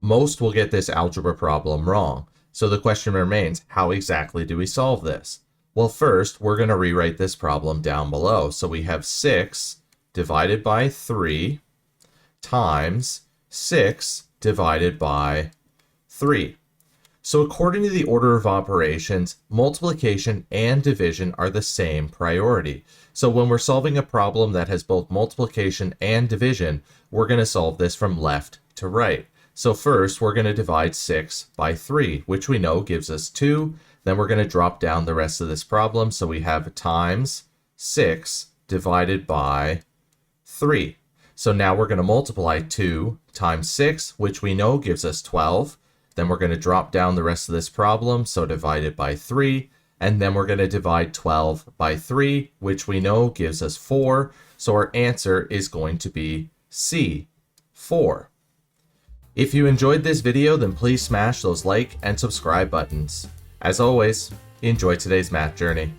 Most will get this algebra problem wrong. So the question remains, how exactly do we solve this? Well, first, we're going to rewrite this problem down below. So we have 6 divided by 3 times 6 divided by 3. So according to the order of operations, multiplication and division are the same priority. So when we're solving a problem that has both multiplication and division, we're going to solve this from left to right. So first, we're going to divide 6 by 3, which we know gives us 2. Then we're going to drop down the rest of this problem. So we have times 6 divided by 3. So now we're going to multiply 2 times 6, which we know gives us 12. Then we're going to drop down the rest of this problem, so divided by 3. And then we're going to divide 12 by 3, which we know gives us 4. So our answer is going to be C, 4. If you enjoyed this video, then please smash those like and subscribe buttons. As always, enjoy today's math journey.